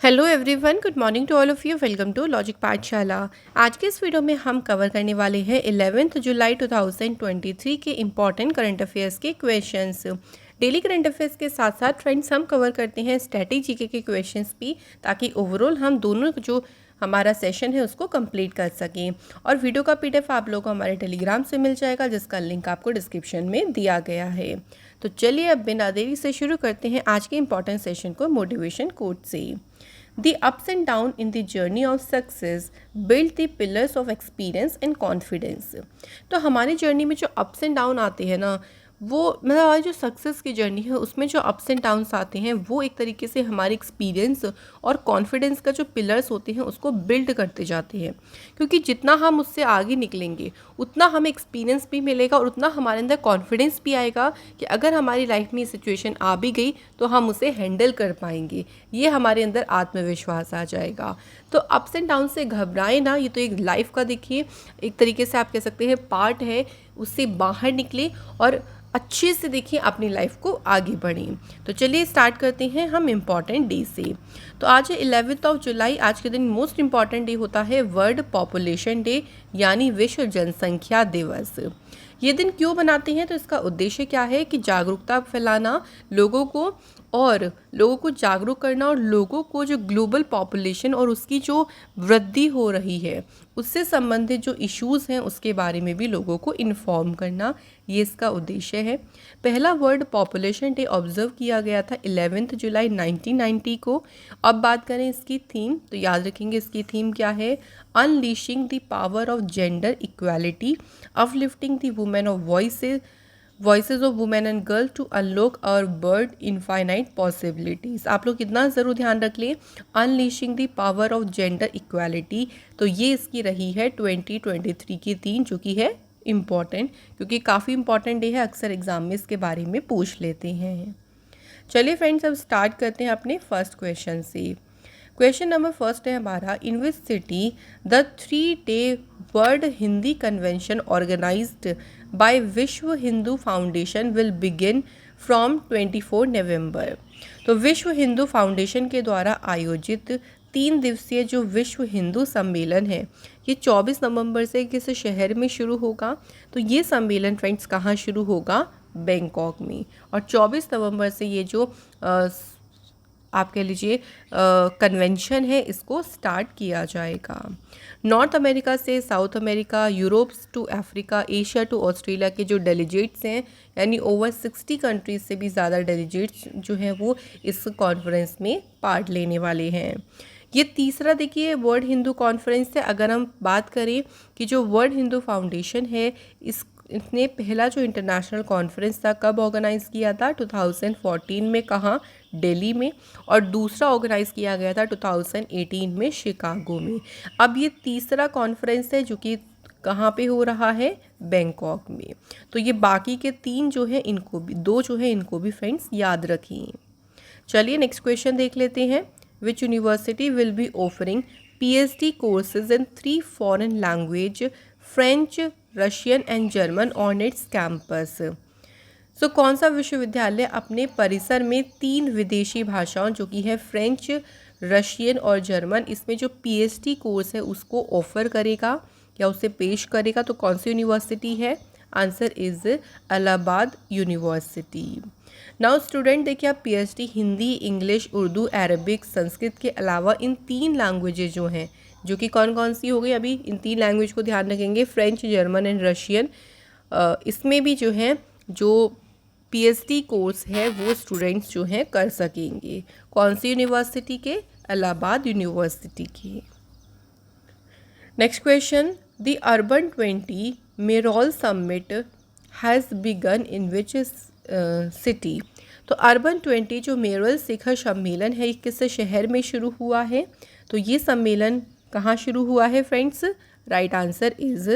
Hello everyone, good morning to all of you. Welcome to logic Pathshala. आज के इस video में हम कवर करने वाले हैं 11 जुलाई 2023 के इम्पॉर्टेंट करंट अफेयर्स के क्वेश्चंस। डेली करंट अफेयर्स के साथ साथ फ्रेंड्स हम कवर करते हैं स्टैटिक जीके के क्वेश्चंस भी, ताकि ओवरऑल हम दोनों जो हमारा सेशन है उसको कंप्लीट कर सकें। और वीडियो का पीडीएफ आप लोगों को हमारे टेलीग्राम से मिल जाएगा, जिसका लिंक आपको डिस्क्रिप्शन में दिया गया है। तो चलिए अब बिना देरी से शुरू करते हैं आज के इम्पॉर्टेंट सेशन को मोटिवेशन कोट से। The ups and downs in the journey of success build the pillars of experience and confidence। तो हमारी जर्नी में जो अप्स एंड डाउन आते हैं ना, वो मतलब हमारी जो सक्सेस की जर्नी है उसमें जो अप्स एंड डाउन्स आते हैं वो एक तरीके से हमारे एक्सपीरियंस और कॉन्फिडेंस का जो पिलर्स होते हैं उसको बिल्ड करते जाते हैं। क्योंकि जितना हम उससे आगे निकलेंगे उतना हमें एक्सपीरियंस भी मिलेगा और उतना हमारे अंदर कॉन्फिडेंस भी आएगा कि अगर हमारी लाइफ में ये सिचुएशन आ भी गई तो हम उसे हैंडल कर पाएंगे। ये हमारे अंदर आत्मविश्वास आ जाएगा। तो अप्स एंड डाउन से घबराएं ना, ये तो एक लाइफ का देखिए एक तरीके से आप कह सकते हैं पार्ट है। उससे बाहर निकले और अच्छे से देखिए अपनी लाइफ को आगे बढ़ें। तो चलिए स्टार्ट करते हैं हम इम्पॉर्टेंट डे से। तो आज है 11 जुलाई। आज के दिन मोस्ट इम्पॉर्टेंट डे होता है वर्ल्ड पॉपुलेशन डे, यानी विश्व जनसंख्या दिवस। ये दिन क्यों बनाते हैं, तो इसका उद्देश्य क्या है कि जागरूकता फैलाना, लोगों को जागरूक करना और लोगों को जो ग्लोबल पॉपुलेशन और उसकी जो वृद्धि हो रही है उससे संबंधित जो इश्यूज़ हैं उसके बारे में भी लोगों को इन्फॉर्म करना, ये इसका उद्देश्य है। पहला वर्ल्ड पॉपुलेशन डे ऑब्जर्व किया गया था 11 जुलाई 1990 को। अब बात करें इसकी थीम, तो याद रखेंगे इसकी थीम क्या है, unleashing the power of gender equality, uplifting the women of voices of women and girl to unlock our bird infinite possibilities. आप लोग इतना ज़रूर ध्यान रख लें, unleashing the power of gender equality. तो ये इसकी रही है 2023 की थीम, जो कि है इम्पॉर्टेंट, क्योंकि काफ़ी इंपॉर्टेंट डे है, अक्सर एग्जाम में इसके बारे में पूछ लेते हैं। चलिए फ्रेंड्स अब स्टार्ट करते हैं अपने फर्स्ट क्वेश्चन से। क्वेश्चन नंबर फर्स्ट है हमारा, in which city the 3-day world Hindi convention organized by Vishwa Hindu foundation will begin from 24 November. तो विश्व हिंदू फाउंडेशन के द्वारा आयोजित 3 दिवसीय जो विश्व हिंदू सम्मेलन है ये 24 नवंबर से किस शहर में शुरू होगा। तो ये सम्मेलन फ्रेंड्स कहाँ शुरू होगा, बैंकॉक में। और 24 नवंबर से ये जो आप कह लीजिए कन्वेंशन है इसको स्टार्ट किया जाएगा। नॉर्थ अमेरिका से South America, Europe to Africa, Asia to Australia के जो डेलीगेट्स हैं, यानी ओवर 60 कंट्रीज से भी ज़्यादा डेलीगेट्स जो हैं वो इस कॉन्फ्रेंस में पार्ट लेने वाले हैं। ये तीसरा देखिए वर्ल्ड हिंदू कॉन्फ्रेंस है। अगर हम बात करें कि जो वर्ल्ड हिंदू फाउंडेशन है इसने पहला जो इंटरनेशनल कॉन्फ्रेंस था कब ऑर्गेनाइज़ किया था, 2014 में, कहाँ, दिल्ली में। और दूसरा ऑर्गेनाइज़ किया गया था 2018 में शिकागो में। अब ये तीसरा कॉन्फ्रेंस है जो कि कहाँ पे हो रहा है, बैंकॉक में। तो ये बाकी के 3 जो है इनको भी, 2 जो है इनको भी फ्रेंड्स याद रखिए। चलिए नेक्स्ट क्वेश्चन देख लेते हैं। Which university will be offering PhD courses in 3 foreign language, French, Russian and German on its campus. So कौन सा विश्वविद्यालय अपने परिसर में 3 विदेशी भाषाओं जो कि है फ्रेंच, रशियन और जर्मन, इसमें जो PhD कोर्स है उसको ऑफर करेगा या उसे पेश करेगा। तो कौन सी यूनिवर्सिटी है, answer is Allahabad university. Now student देखिए आप PhD Hindi, English, Urdu, Arabic, Sanskrit के अलावा इन 3 लैंग्वेजेज जो हैं, जो कि कौन कौन सी हो गई, अभी इन 3 लैंग्वेज को ध्यान रखेंगे, फ्रेंच, जर्मन एंड रशियन। इसमें भी जो है जो PhD कोर्स है वो स्टूडेंट्स जो हैं कर सकेंगे। कौन सी यूनिवर्सिटी के, इलाहाबाद यूनिवर्सिटी के। Next question, the urban 20 mayoral summit has begun in which city. तो अर्बन 20 जो मेरोल शिखर सम्मेलन है किस शहर में शुरू हुआ है। तो ये सम्मेलन कहाँ शुरू हुआ है friends, right answer is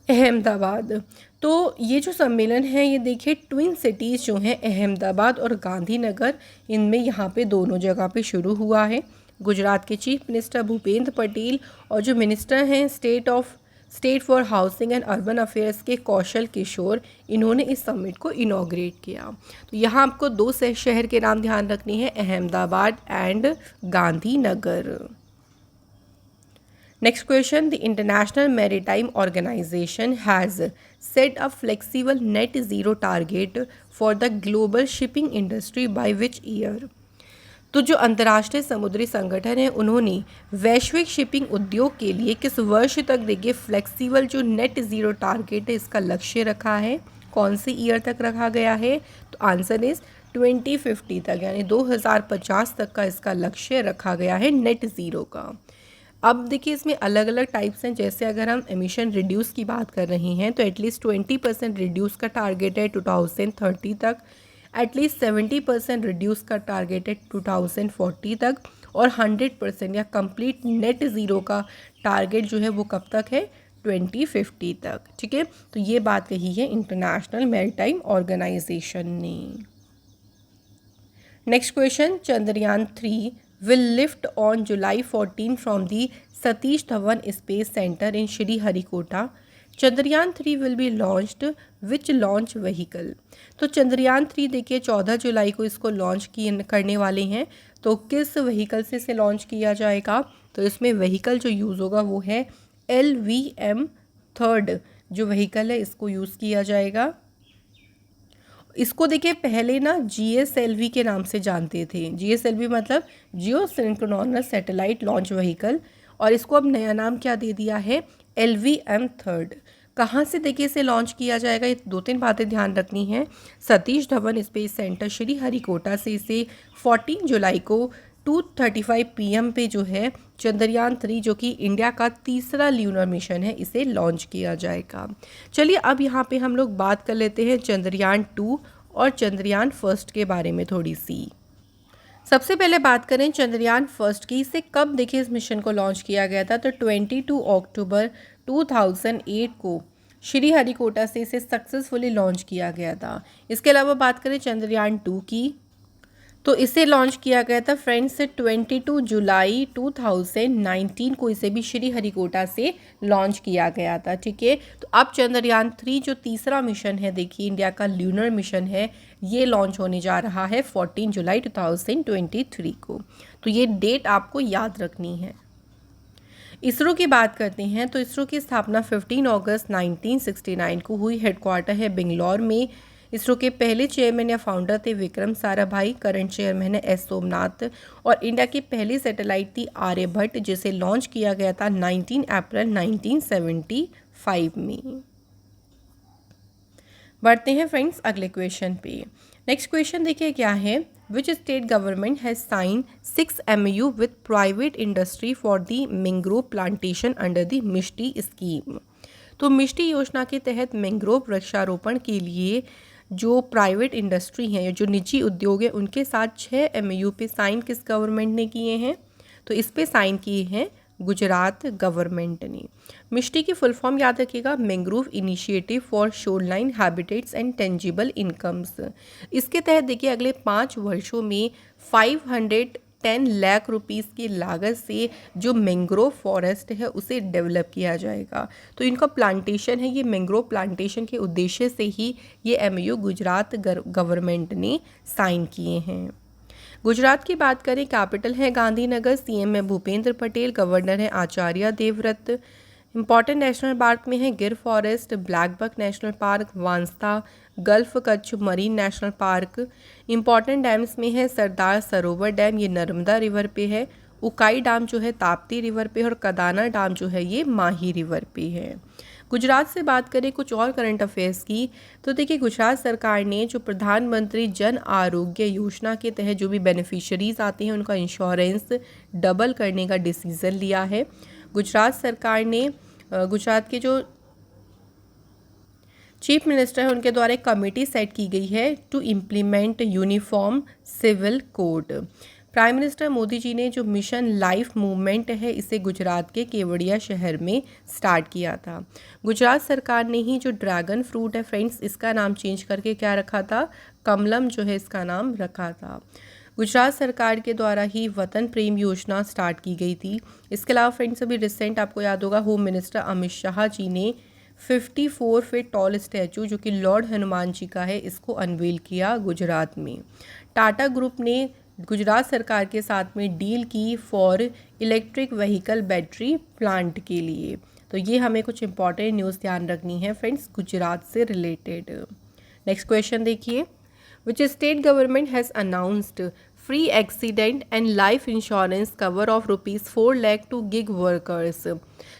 Ahmedabad. तो ये जो सम्मेलन है ये देखिए ट्विन सिटीज़ जो हैं अहमदाबाद और गांधीनगर, इनमें यहाँ पे दोनों जगह पे शुरू हुआ है। गुजरात के चीफ मिनिस्टर भूपेंद्र पटेल और जो मिनिस्टर हैं state of state for housing and urban affairs के कौशल किशोर, इन्होंने इस समिट को इनॉग्रेट किया। तो यहाँ आपको दो शहर के नाम ध्यान रखने हैं, Ahmedabad and Gandhinagar. Next question, the International Maritime Organization has set a flexible net zero target for the global shipping industry by which year. तो जो अंतर्राष्ट्रीय समुद्री संगठन है, उन्होंने वैश्विक शिपिंग उद्योग के लिए किस वर्ष तक देखिए फ्लेक्सिबल जो नेट ज़ीरो टारगेट है इसका लक्ष्य रखा है, कौन से ईयर तक रखा गया है? तो आंसर इज 2050 तक, यानी 2050 तक का इसका लक्ष्य रखा गया है नेट ज़ीरो का। अब देखिए इसमें अलग अलग टाइप्स हैं, जैसे अगर हम एमिशन रिड्यूस की बात कर रहे हैं तो एटलीस्ट 20% रिड्यूस का टारगेट है 2030 तक, एटलीस्ट 70% रिड्यूस का टारगेट है 2040 तक, और 100% या कंप्लीट नेट ज़ीरो का टारगेट जो है वो कब तक है? 2050 तक। ठीक है, तो ये बात कही है इंटरनेशनल मैरीटाइम ऑर्गेनाइजेशन ने। Next question, Chandrayaan 3 will lift on July 14 from the Satish Dhawan Space Center in Sriharikota. Chandrayaan 3 will be launched which launch vehicle? तो चंद्रयान 3 देखिए 14 जुलाई को इसको लॉन्च करने वाले हैं, तो किस व्हीकल से इसे लॉन्च किया जाएगा? तो इसमें व्हीकल जो यूज़ होगा वो है LVM-3 जो व्हीकल है इसको यूज़ किया जाएगा। इसको देखिए पहले ना GSLV के नाम से जानते थे, GSLV मतलब जियो सिंक्रोनस सैटेलाइट लॉन्च व्हीकल, और इसको अब नया नाम क्या दे दिया है? LVM-3। कहाँ से देखिए इसे लॉन्च किया जाएगा? ये 2-3 बातें ध्यान रखनी है। सतीश धवन स्पेस सेंटर श्रीहरिकोटा से इसे 14 जुलाई को 2:35 PM पे जो है चंद्रयान 3 जो कि इंडिया का तीसरा ल्यूनर मिशन है इसे लॉन्च किया जाएगा। चलिए अब यहाँ पे हम लोग बात कर लेते हैं चंद्रयान 2 और चंद्रयान 1 के बारे में थोड़ी सी। सबसे पहले बात करें चंद्रयान 1 की, इसे कब देखिए इस मिशन को लॉन्च किया गया था? तो 22 अक्टूबर 2008 को श्रीहरिकोटा से इसे सक्सेसफुली लॉन्च किया गया था। इसके अलावा बात करें चंद्रयान 2 की, तो इसे लॉन्च किया गया था फ्रेंड्स 22 जुलाई 2019 को इसे भी श्रीहरिकोटा से लॉन्च किया गया था। ठीक है, तो अब चंद्रयान 3 जो तीसरा मिशन है देखिए इंडिया का ल्यूनर मिशन है, ये लॉन्च होने जा रहा है 14 जुलाई 2023 को। तो ये डेट आपको याद रखनी है। इसरो की बात करते हैं तो इसरो की स्थापना 15 अगस्त 1969 को हुई। हेडक्वार्टर है बेंगलोर में। इसरो के पहले चेयरमैन या फाउंडर थे विक्रम साराभाई, करंट चेयरमैन है एस सोमनाथ, और इंडिया की पहली सैटेलाइट थी आर्यभट्ट जिसे लॉन्च किया गया था 19 अप्रैल 1975 में। बढ़ते हैं फ्रेंड्स अगले क्वेश्चन पे। नेक्स्ट क्वेश्चन देखिए क्या है, which state government has sign 6 MOU with private industry for the mangrove plantation under the Mishti scheme. तो मिष्टी योजना के तहत मैंग्रोव वृक्षारोपण के लिए जो प्राइवेट इंडस्ट्री हैं, जो निजी उद्योग हैं, उनके साथ 6 MOU पे साइन किस गवर्नमेंट ने किए हैं? तो इस पे साइन किए हैं गुजरात गवर्नमेंट ने। मिष्टी की फुल फॉर्म याद रखिएगा, mangrove initiative for shoreline habitats and tangible incomes. इसके तहत देखिए अगले 5 वर्षों में 510 लाख रुपीस की लागत से जो मैंग्रोव फॉरेस्ट है उसे डेवलप किया जाएगा। तो इनका प्लांटेशन है, ये मैंग्रोव प्लांटेशन के उद्देश्य से ही ये MOU गुजरात गवर्नमेंट ने साइन किए हैं। गुजरात की बात करें, कैपिटल है गांधीनगर, CM है भूपेंद्र पटेल, गवर्नर है Acharya Devvrat. Important national park में है Gir forest, black buck national park, Vansda, gulf Kutch marine national park. Important dams में है सरदार सरोवर डैम, ये नर्मदा रिवर पे है, उकाई डैम जो है ताप्ती रिवर पे, और कदाना डैम जो है ये माही रिवर पे है। गुजरात से बात करें कुछ और करंट अफेयर्स की, तो देखिए गुजरात सरकार ने जो प्रधानमंत्री जन आरोग्य योजना के तहत जो भी बेनिफिशरीज आते हैं उनका इंश्योरेंस डबल करने का डिसीज़न लिया है। गुजरात सरकार ने गुजरात के जो चीफ मिनिस्टर है उनके द्वारा एक कमेटी सेट की गई है to implement uniform civil code. Prime minister Modi ji ने जो मिशन लाइफ मूवमेंट है इसे गुजरात के केवड़िया शहर में स्टार्ट किया था। गुजरात सरकार ने ही जो ड्रैगन फ्रूट है फ्रेंड्स, इसका नाम चेंज करके क्या रखा था? कमलम जो है इसका नाम रखा था। गुजरात सरकार के द्वारा ही वतन प्रेम योजना स्टार्ट की गई थी। इसके अलावा फ्रेंड्स अभी रिसेंट आपको याद होगा होम मिनिस्टर अमित शाह जी ने 54 फीट टॉल स्टैचू जो कि लॉर्ड हनुमान जी का है, इसको अनवील किया गुजरात में। टाटा ग्रुप ने गुजरात सरकार के साथ में डील की for electric vehicle battery plant के लिए। तो ये हमें कुछ इंपॉर्टेंट न्यूज़ ध्यान रखनी है फ्रेंड्स गुजरात से रिलेटेड। नेक्स्ट क्वेश्चन देखिए, which state government has announced free accident and life insurance cover of ₹4 lakh to gig workers.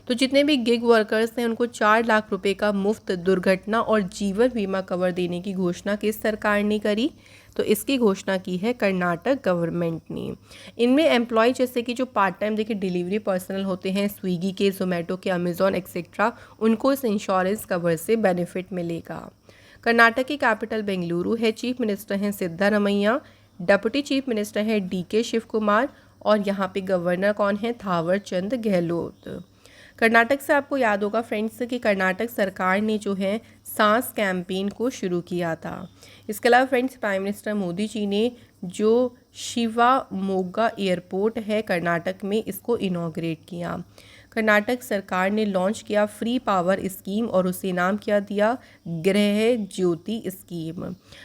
तो जितने भी गिग वर्कर्स हैं उनको 4 लाख रुपए का मुफ्त दुर्घटना और जीवन बीमा कवर देने की घोषणा किस सरकार ने करी? तो इसकी घोषणा की है कर्नाटक गवर्नमेंट ने। इनमें एम्प्लॉय जैसे कि जो पार्ट टाइम देखिए डिलीवरी पर्सनल होते हैं, स्विगी के, जोमेटो के, अमेजॉन एक्सेट्रा, उनको इस इंश्योरेंस कवर से बेनिफिट मिलेगा। कर्नाटक की कैपिटल बेंगलुरु है। चीफ मिनिस्टर हैं सिद्धारमैया, डिप्टी चीफ मिनिस्टर हैं DK शिव कुमार और यहाँ पे गवर्नर कौन है? थावर चंद गहलोत। कर्नाटक से आपको याद होगा फ्रेंड्स कि कर्नाटक सरकार ने जो है सांस कैंपेन को शुरू किया था। इसके अलावा friends prime minister Modi ji ने जो शिवामोगा एयरपोर्ट है कर्नाटक में, इसको इनॉग्रेट किया। कर्नाटक सरकार ने लॉन्च किया फ्री पावर स्कीम और उसे नाम क्या दिया? गृह ज्योति स्कीम।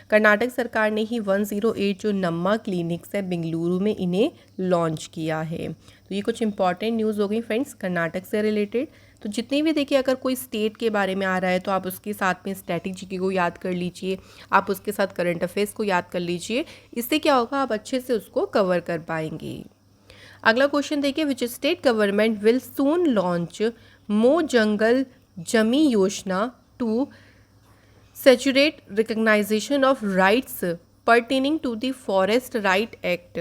कर्नाटक सरकार ने ही 108 जो नम्मा क्लिनिक्स है बेंगलुरु में, इन्हें लॉन्च किया है। तो ये कुछ इंपॉर्टेंट न्यूज़ हो गई फ्रेंड्स कर्नाटक से रिलेटेड। तो जितनी भी देखिए अगर कोई स्टेट के बारे में आ रहा है तो आप उसके साथ में स्टैटिक जीके को याद कर लीजिए, आप उसके साथ करंट अफेयर्स को याद कर लीजिए। इससे क्या होगा, आप अच्छे से उसको कवर कर पाएंगे। अगला क्वेश्चन देखिए, which state government will soon launch Mo Jungle Jami योजना to saturate recognition of rights pertaining to the forest right act.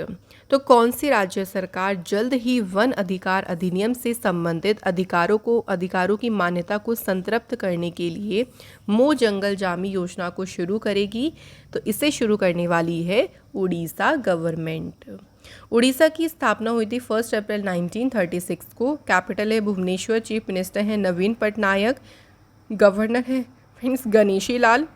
तो कौन सी राज्य सरकार जल्द ही वन अधिकार अधिनियम से संबंधित अधिकारों की मान्यता को संतृप्त करने के लिए मो जंगल जामी योजना को शुरू करेगी? तो इसे शुरू करने वाली है उड़ीसा गवर्नमेंट। उड़ीसा की स्थापना हुई थी 1 अप्रैल 1936 को। कैपिटल है भुवनेश्वर। चीफ मिनिस्टर हैं नवीन पटनायक। गवर्नर है फ्रेंड्स गणेशी लाल।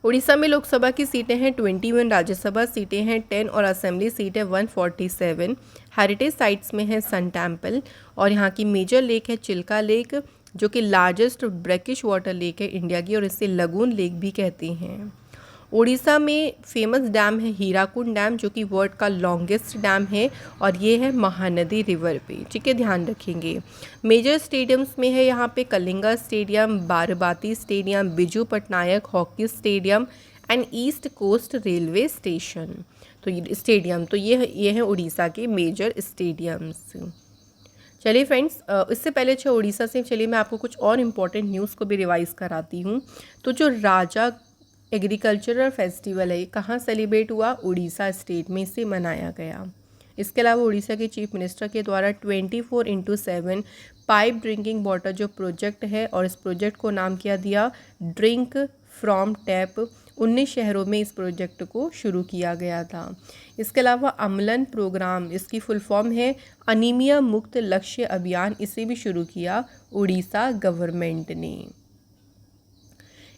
उड़ीसा में लोकसभा की सीटें हैं 21, राज्यसभा सीटें हैं 10 और असेंबली सीट है 147। हेरिटेज साइट्स में है सन टेम्पल और यहाँ की मेजर लेक है चिल्का लेक जो कि लार्जेस्ट ब्रैकिश वाटर लेक है इंडिया की और इसे लगून लेक भी कहते हैं। उड़ीसा में फेमस डैम है हीराकुंड डैम जो कि वर्ल्ड का लॉन्गेस्ट डैम है और ये है महानदी रिवर पे। ठीक है, ध्यान रखेंगे। मेजर स्टेडियम्स में है यहाँ पे Kalinga stadium, Barabati stadium, Biju Patnaik hockey stadium and East Coast Railway station. तो ये स्टेडियम तो ये है उड़ीसा के मेजर स्टेडियम्स। चलिए फ्रेंड्स, इससे पहले अच्छा उड़ीसा से चलिए मैं आपको कुछ और इम्पोर्टेंट न्यूज़ को भी रिवाइज़ कराती हूँ। तो जो राजा एग्रीकल्चरल फेस्टिवल है कहाँ सेलिब्रेट हुआ? उड़ीसा स्टेट में इसे मनाया गया। इसके अलावा उड़ीसा के चीफ मिनिस्टर के द्वारा 24/7 पाइप ड्रिंकिंग वाटर जो प्रोजेक्ट है और इस प्रोजेक्ट को नाम क्या दिया? Drink from tap. 19 शहरों में इस प्रोजेक्ट को शुरू किया गया था। इसके अलावा अम्लन प्रोग्राम, इसकी फुल फॉर्म है अनीमिया मुक्त लक्ष्य अभियान, इसे भी शुरू किया उड़ीसा गवर्नमेंट ने।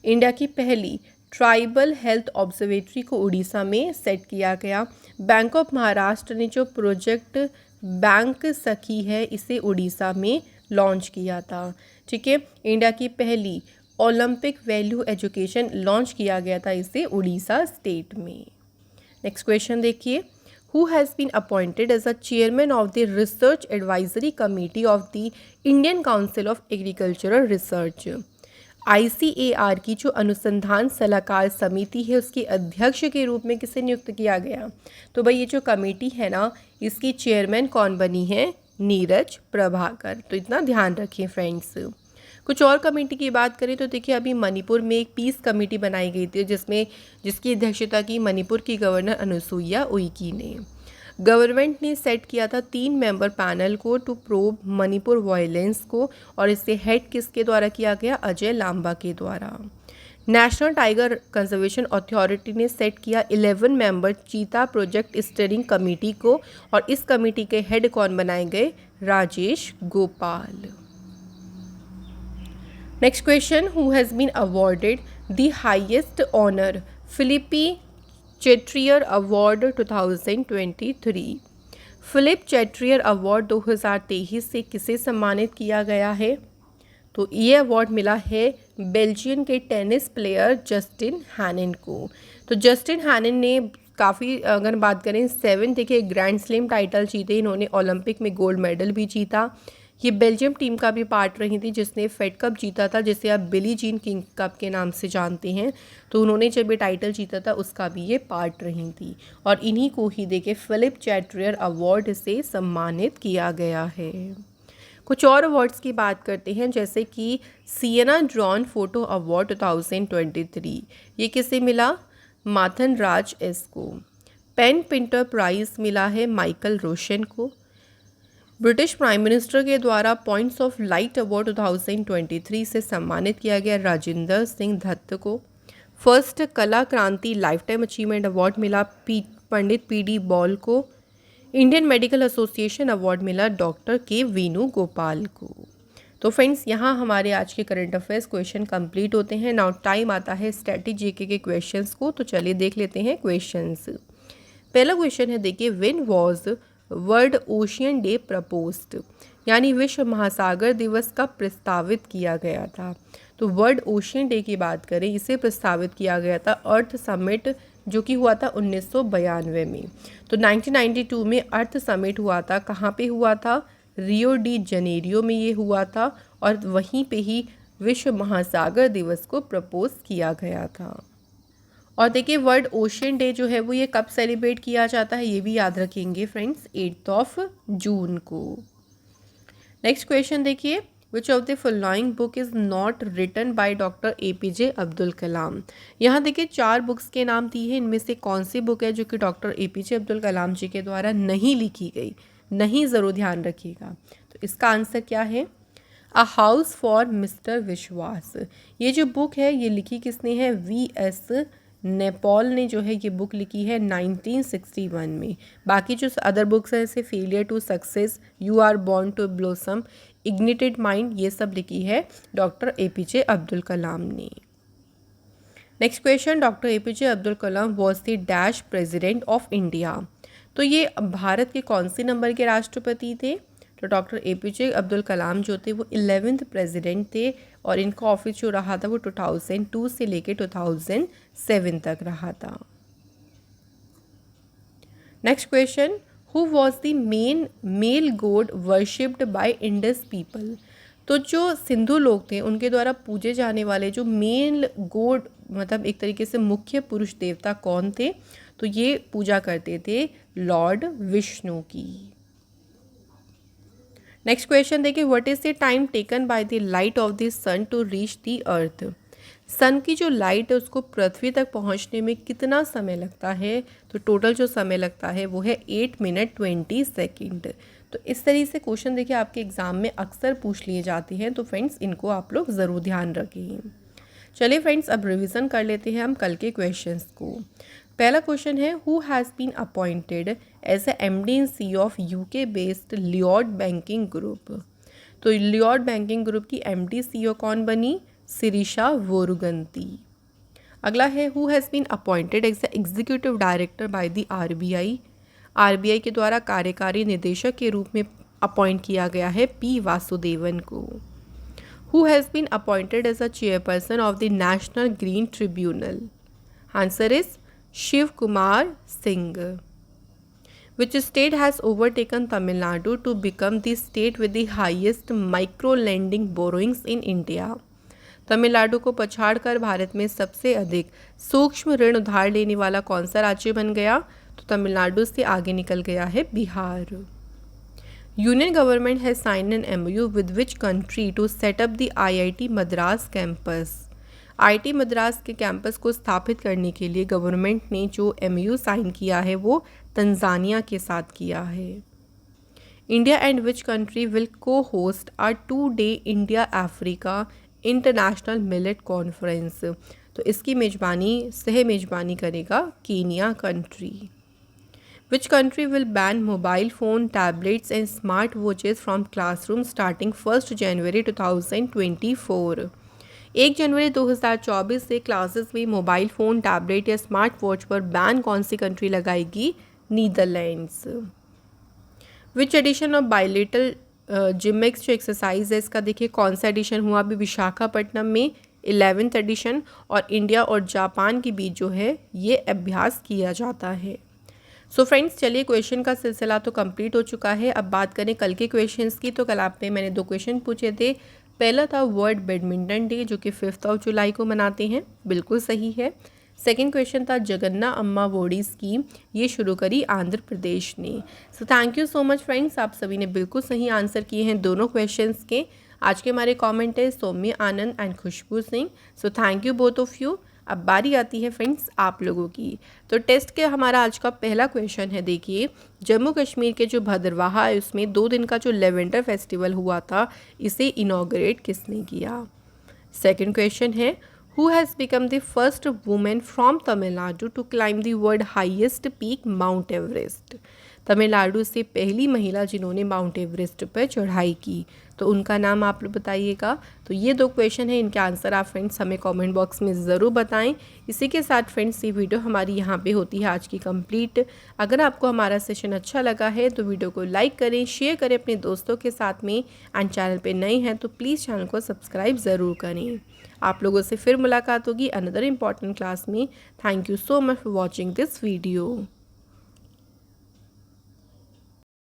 इंडिया की पहली ट्राइबल हेल्थ ऑब्जर्वेटरी को उड़ीसा में सेट किया गया। बैंक ऑफ महाराष्ट्र ने जो प्रोजेक्ट बैंक सखी है इसे उड़ीसा में लॉन्च किया था। ठीक है, इंडिया की पहली ओलंपिक वैल्यू एजुकेशन लॉन्च किया गया था इसे उड़ीसा स्टेट में। नेक्स्ट क्वेश्चन देखिए, who has been appointed as a chairman of the research advisory committee of the Indian Council of Agricultural Research. ICAR की जो अनुसंधान सलाहकार समिति है उसके अध्यक्ष के रूप में किसे नियुक्त किया गया? तो भाई ये जो कमेटी है ना इसकी चेयरमैन कौन बनी है? नीरज प्रभाकर। तो इतना ध्यान रखिए फ्रेंड्स। कुछ और कमेटी की बात करें तो देखिए अभी मणिपुर में एक पीस कमेटी बनाई गई थी जिसकी अध्यक्षता की मणिपुर की गवर्नर अनुसुईया उइके ने। गवर्नमेंट ने सेट किया था 3 मेंबर पैनल को टू प्रोब मणिपुर वायलेंस को और इसे हेड किसके द्वारा किया गया? अजय लांबा के द्वारा। नेशनल टाइगर कंजर्वेशन अथॉरिटी ने सेट किया 11 मेंबर चीता प्रोजेक्ट स्टीयरिंग कमेटी को और इस कमेटी के हेड कौन बनाए गए? Rajesh Gopal. Next question, who has been awarded the highest honour Philippe Chatrier award 2023। Philippe Chatrier award 2023 से किसे सम्मानित किया गया है? तो ये अवार्ड मिला है बेल्जियन के टेनिस प्लेयर जस्टिन हैनन को। तो जस्टिन हैनन ने काफ़ी, अगर बात करें, 7 देखिए ग्रैंड स्लैम टाइटल जीते इन्होंने, ओलंपिक में गोल्ड मेडल भी जीता। ये बेल्जियम टीम का भी पार्ट रही थी जिसने फेड कप जीता था, जिसे आप बिली जीन किंग कप के नाम से जानते हैं। तो उन्होंने जब ये टाइटल जीता था उसका भी ये पार्ट रही थी, और इन्हीं को ही देखिए फिलिप चेट्रियर अवार्ड से सम्मानित किया गया है। कुछ और अवार्ड्स की बात करते हैं, जैसे कि सिएना ड्रॉन फोटो अवार्ड 2023, ये किसे मिला? माथन राज एस को। पेन पिंटर प्राइज मिला है माइकल रोशन को। ब्रिटिश प्राइम मिनिस्टर के द्वारा पॉइंट्स ऑफ लाइट अवार्ड 2023 से सम्मानित किया गया राजेंद्र सिंह दत्त को। फर्स्ट कला क्रांति लाइफ टाइम अचीवमेंट अवार्ड मिला पंडित पीडी बॉल को। इंडियन मेडिकल एसोसिएशन अवार्ड मिला डॉक्टर के वेणुगोपाल को। तो फ्रेंड्स, यहाँ हमारे आज के करंट अफेयर्स क्वेश्चन कंप्लीट होते हैं। नाउ टाइम आता है स्टैटिक जीके के क्वेश्चंस को, तो चलिए देख लेते हैं क्वेश्चंस। पहला क्वेश्चन है, देखिए, when was world ocean day proposed, यानी विश्व महासागर दिवस का प्रस्तावित किया गया था। तो वर्ल्ड ओशियन डे की बात करें, इसे प्रस्तावित किया गया था अर्थ समिट, जो कि हुआ था 1992 में। तो 1992 में अर्थ समिट हुआ था, कहाँ पे हुआ था? रियो डी जनेरियो में ये हुआ था, और वहीं पे ही विश्व महासागर दिवस को प्रपोज किया गया था। और देखिए, वर्ल्ड ओशियन डे जो है वो ये कब सेलिब्रेट किया जाता है, ये भी याद रखेंगे फ्रेंड्स, 8 जून को। नेक्स्ट क्वेश्चन देखिए, which of the following book is not written by doctor APJ Abdul Kalam. यहाँ देखिए 4 बुक्स के नाम दी है, इनमें से कौन सी बुक है जो कि डॉक्टर APJ अब्दुल कलाम जी के द्वारा नहीं लिखी गई? नहीं, ज़रूर ध्यान रखिएगा। तो इसका आंसर क्या है? अ हाउस फॉर मिस्टर विश्वास। ये जो बुक है ये लिखी किसने है? VS नेपॉल ने जो है ये बुक लिखी है 1961 में। बाकी जो अदर बुक्स हैं, जैसे failure to success, you are born to blossom, ignited mind, ये सब लिखी है डॉक्टर APJ अब्दुल कलाम ने। Next question, doctor APJ Abdul Kalam was the dash president of India. तो ये भारत के कौन से नंबर के राष्ट्रपति थे? तो डॉक्टर APJ अब्दुल कलाम जो थे वो 11th प्रेसिडेंट थे, और इनका ऑफिस जो रहा था वो 2002 से लेके 2007 तक रहा था। Next question, who was the main male god worshipped by Indus people. तो जो सिंधु लोग थे उनके द्वारा पूजे जाने वाले जो मेल गॉड, मतलब एक तरीके से मुख्य पुरुष देवता कौन थे? तो ये पूजा करते थे लॉर्ड विष्णु की। नेक्स्ट क्वेश्चन देखिए, what is the time taken by the light of the sun to reach the earth. Sun की जो लाइट है उसको पृथ्वी तक पहुंचने में कितना समय लगता है? तो टोटल जो समय लगता है वो है 8 मिनट 20 सेकेंड। तो इस तरीके से क्वेश्चन देखिए आपके एग्जाम में अक्सर पूछ लिए जाते हैं, तो फ्रेंड्स इनको आप लोग ज़रूर ध्यान रखें। चलिए फ्रेंड्स, अब रिवीजन कर लेते हैं हम कल के क्वेश्चंस को। पहला क्वेश्चन है, who has been appointed as a MD in C of UK based Lloyds banking group. तो लियोड बैंकिंग ग्रुप की MD CEO कौन बनी? सिरिशा वोरुगंती। अगला है, who has been appointed as a executive director by the RBI के द्वारा कार्यकारी निदेशक के रूप में अपॉइंट किया गया है P वासुदेवन को। Who has been appointed as a chairperson of the National Green Tribunal. Answer is Shiv Kumar Singh. Which state has overtaken Tamil Nadu to become the state with the highest micro lending borrowings in India? Tamil Nadu को पछाड़कर भारत में सबसे अधिक सूक्ष्म ऋण उधार लेने वाला कौन सा राज्य बन गया? तो तमिलनाडु से आगे निकल गया है Bihar. Union government has signed an MOU with which country to set up the IIT Madras campus. IIT Madras के कैंपस को स्थापित करने के लिए गवर्नमेंट ने जो MOU साइन किया है वो तंजानिया के साथ किया है। India and which country will cohost a 2-day India Africa international millet conference. तो इसकी सह मेजबानी करेगा Kenya country. Which country will ban mobile phone, tablets and smart watches from classroom starting 1 जनवरी 2024। 1 जनवरी 2024 से क्लासेस में मोबाइल फ़ोन, टैबलेट या smart watch पर ban कौन सी कंट्री लगाएगी? Netherlands. Which edition of bilateral JIMEX जो एक्सरसाइज है इसका देखिए कौन सा एडिशन हुआ अभी विशाखापट्टनम में? 11th addition. और इंडिया और जापान के बीच जो है ये अभ्यास किया जाता है। सो फ्रेंड्स चलिए क्वेश्चन का सिलसिला तो कंप्लीट हो चुका है। अब बात करें कल के क्वेश्चंस की, तो कल आपने मैंने 2 क्वेश्चन पूछे थे। पहला था वर्ल्ड बैडमिंटन डे जो कि 5 जुलाई को मनाते हैं, बिल्कुल सही है। सेकंड क्वेश्चन था जगन्ना अम्मा वोडी स्कीम, ये शुरू करी आंध्र प्रदेश ने। सो thank you so much friends, आप सभी ने बिल्कुल सही आंसर किए हैं दोनों क्वेश्चंस के। आज के हमारे कमेंट है Saumya Anand and Khushboo Singh. So thank you both of you. अब बारी आती है फ्रेंड्स आप लोगों की। तो टेस्ट के हमारा आज का पहला क्वेश्चन है, देखिए जम्मू कश्मीर के जो भदरवाह है उसमें 2 दिन का जो लेवेंडर फेस्टिवल हुआ था, इसे इनॉग्रेट किसने किया? सेकंड क्वेश्चन है who has become the first women from Tamil Nadu to climb the world highest peak Mount Everest? Tamil Nadu से पहली महिला जिन्होंने माउंट एवरेस्ट पर चढ़ाई की, तो उनका नाम आप लोग बताइएगा। तो ये 2 क्वेश्चन है, इनके आंसर आप फ्रेंड्स हमें कमेंट बॉक्स में ज़रूर बताएं। इसी के साथ फ्रेंड्स ये वीडियो हमारी यहाँ पे होती है आज की कंप्लीट। अगर आपको हमारा सेशन अच्छा लगा है तो वीडियो को लाइक करें, शेयर करें अपने दोस्तों के साथ में, एंड चैनल पे नए हैं तो प्लीज़ चैनल को सब्सक्राइब ज़रूर करें। आप लोगों से फिर मुलाकात होगी अनदर इम्पॉर्टेंट क्लास में। Thank you so much for watching this video.